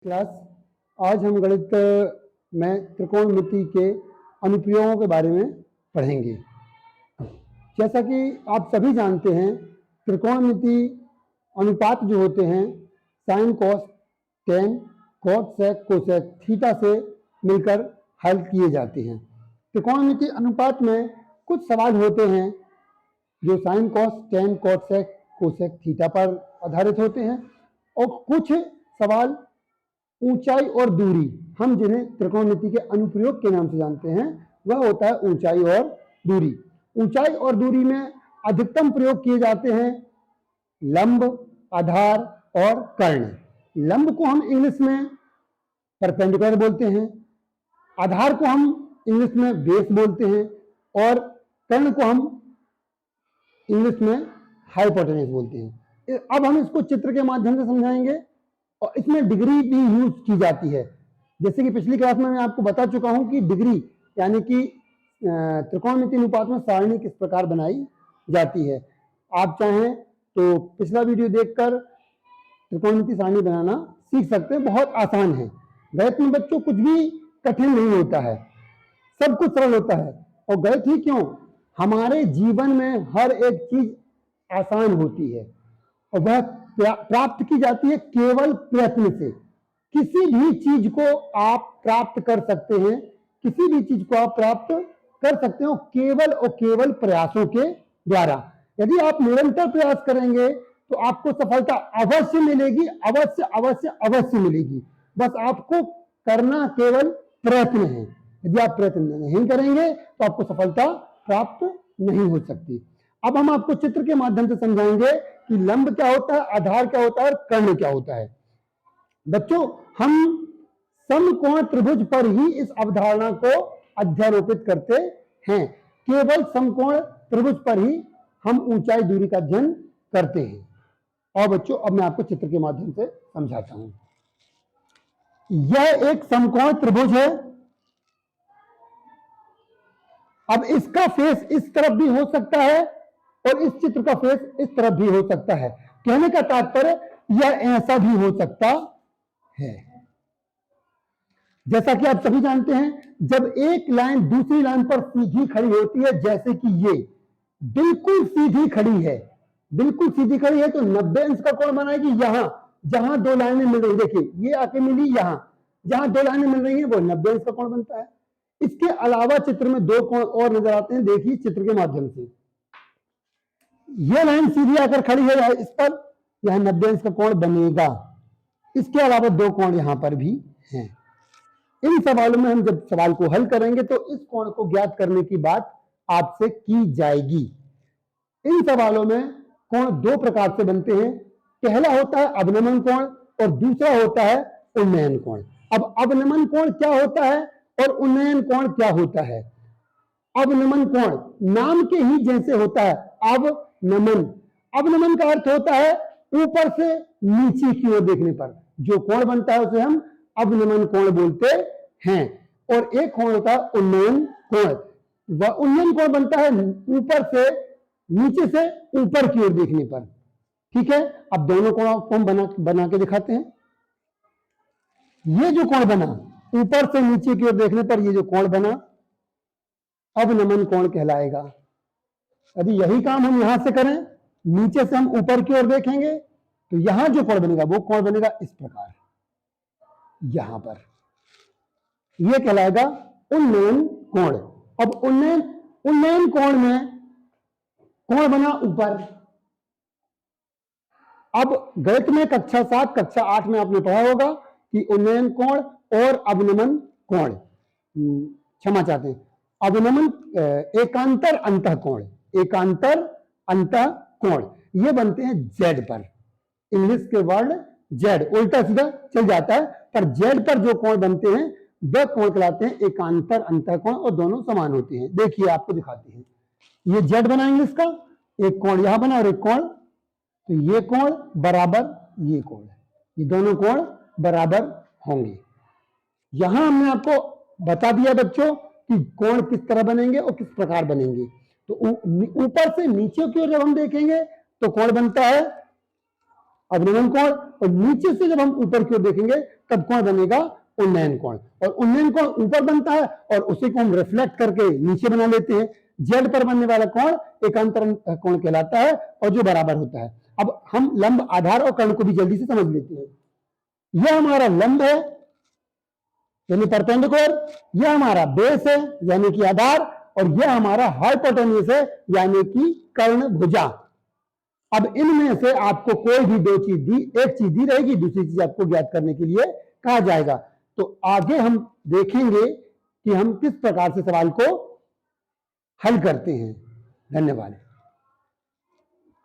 Class. आज हम गणित में त्रिकोणमिति के अनुप्रयोगों के बारे में पढ़ेंगे। जैसा कि आप सभी जानते हैं, त्रिकोणमिति अनुपात जो होते हैं sine cos tan cot sec cosec theta से मिलकर हल किए जाते हैं। त्रिकोणमिति अनुपात में कुछ सवाल होते हैं जो sine cos tan cot sec cosec theta पर आधारित होते हैं और कुछ सवाल ऊंचाई और दूरी, हम जिन्हें त्रिकोणमिति के अनुप्रयोग के नाम से जानते हैं, वह होता है ऊंचाई और दूरी। ऊंचाई और दूरी में अधिकतम प्रयोग किए जाते हैं लंब, आधार और कर्ण। लंब को हम इंग्लिश में परपेंडिकुलर बोलते हैं, आधार को हम इंग्लिश में बेस बोलते हैं और कर्ण को हम इंग्लिश में हाइपोटेनस बोलते हैं। अब हम इसको चित्र के माध्यम से समझाएंगे और इसमें डिग्री भी यूज की जाती है। जैसे कि पिछली क्लास में मैं आपको बता चुका हूं कि डिग्री यानी कि त्रिकोणमिति अनुपात में सारणी किस प्रकार बनाई जाती है। आप चाहें तो पिछला वीडियो देखकर त्रिकोणमिति सारणी बनाना सीख सकते हैं, बहुत आसान है। गणित में बच्चों कुछ भी कठिन नहीं होता है, सब कुछ सरल होता है। और गणित ही क्यों, हमारे जीवन में हर एक चीज आसान होती है और वह प्राप्त की जाती है केवल प्रयत्न से। किसी भी चीज को आप प्राप्त कर सकते हैं, किसी भी चीज को आप प्राप्त कर सकते हो केवल और केवल प्रयासों के द्वारा। यदि आप निरंतर प्रयास करेंगे तो आपको सफलता अवश्य मिलेगी, अवश्य अवश्य अवश्य मिलेगी। बस आपको करना केवल प्रयत्न है। यदि आप प्रयत्न नहीं करेंगे तो आपको सफलता प्राप्त नहीं हो सकती। अब हम आपको चित्र के माध्यम से समझाएंगे कि लंब क्या होता है, आधार क्या होता है और कर्ण क्या होता है। बच्चों, हम समकोण त्रिभुज पर ही इस अवधारणा को अध्यारोपित करते हैं। केवल समकोण त्रिभुज पर ही हम ऊंचाई दूरी का अध्ययन करते हैं। और बच्चों, अब मैं आपको चित्र के माध्यम से समझाता हूं। यह एक समकोण त्रिभुज है। अब इसका फेस इस तरफ भी हो सकता है और इस चित्र का फेस इस तरफ भी हो सकता है। कहने का तात्पर्य यह ऐसा भी हो सकता है। जैसा कि आप सभी जानते हैं, जब एक लाइन दूसरी लाइन पर सीधी खड़ी होती है, जैसे कि ये बिल्कुल सीधी खड़ी है, बिल्कुल सीधी खड़ी है, तो 90 अंश का कोण बनाएगी। यहां जहां दो लाइनें मिल रही, देखिए ये आके मिली, यहां जहां दो लाइनें मिल रही है वो 90 अंश का कोण बनता है। इसके अलावा चित्र में दो कोण और नजर आते हैं, देखिए चित्र के माध्यम से। यह लाइन सीधी आकर खड़ी है इस पर, यह 90 अंश का कोण बनेगा। इसके अलावा दो कोण यहां पर भी हैं। इन सवालों में हम जब सवाल को हल करेंगे तो इस कोण को ज्ञात करने की बात आपसे की जाएगी। इन सवालों में कोण दो प्रकार से बनते हैं। पहला होता है अवनमन कोण और दूसरा होता है उन्नयन कोण। अब अवनमन कोण क्या होता है और उन्नयन कोण क्या होता है? अवनमन कोण नाम के ही जैसे होता है, अवनमन। अवनमन का अर्थ होता है ऊपर से नीचे की ओर देखने पर जो कोण बनता है उसे हम अवनमन कोण बोलते हैं। और एक कोण होता है उन्नयन कोण। वह उन्नयन कोण बनता है ऊपर से नीचे से ऊपर की ओर देखने पर। ठीक है, अब दोनों कोणों को हम बना के दिखाते हैं। ये जो कोण बना ऊपर से नीचे की ओर देखने पर, ये जो कोण बना अवनमन कोण कहलाएगा। यदि यही काम हम यहां से करें, नीचे से हम ऊपर की ओर देखेंगे, तो यहां जो कोण बनेगा वो कोण बनेगा इस प्रकार, यहां पर यह कहलाएगा उन्नयन कोण। अब उन्नयन कोण में कोण बना ऊपर। अब गणित में कक्षा 7 कक्षा 8 में आपने पढ़ा होगा कि उन्नयन कोण और अवनमन कोण, क्षमा चाहते हैं, अवनमन एकांतर अंतः कोण, एकांतर अंतः कोण ये बनते हैं जेड पर। इंग्लिश के वर्ड जेड उल्टा सीधा चल जाता है, पर जेड पर जो कोण बनते हैं वह कोण कहलाते हैं एकांतर अंतः कोण और दोनों समान होते हैं। देखिए आपको दिखाते हैं, ये जेड बना इंग्लिश का, एक कोण यहां बना और एक कोण, तो ये कोण बराबर ये कोण, ये दोनों कोण बराबर होंगे। यहां हमने आपको बता दिया बच्चों कि कोण किस तरह बनेंगे और किस प्रकार बनेंगे। तो ऊपर से नीचे की ओर जब हम देखेंगे तो कोण बनता है अवनमन कोण, और नीचे से जब हम ऊपर की ओर देखेंगे तब कौन बनेगा, उन्नयन कोण। और उन्नयन कोण ऊपर बनता है और उसी को हम रिफ्लेक्ट करके नीचे बना लेते हैं। जेड पर बनने वाला कोण एकांतरण कोण कहलाता है और जो बराबर होता है। अब हम लंब, आधार और कर्ण को भी जल्दी से समझ लेते हैं। यह हमारा लंब है यानी परपेंडिकुलर, यह हमारा बेस है यानी कि आधार, और यह हमारा हाइपोटेन्यूस है यानी कि कर्ण भुजा। अब इनमें से आपको कोई भी दो चीज दी, एक चीज दी रहेगी, दूसरी चीज आपको ज्ञात करने के लिए कहा जाएगा। तो आगे हम देखेंगे कि हम किस प्रकार से सवाल को हल करते हैं। धन्यवाद।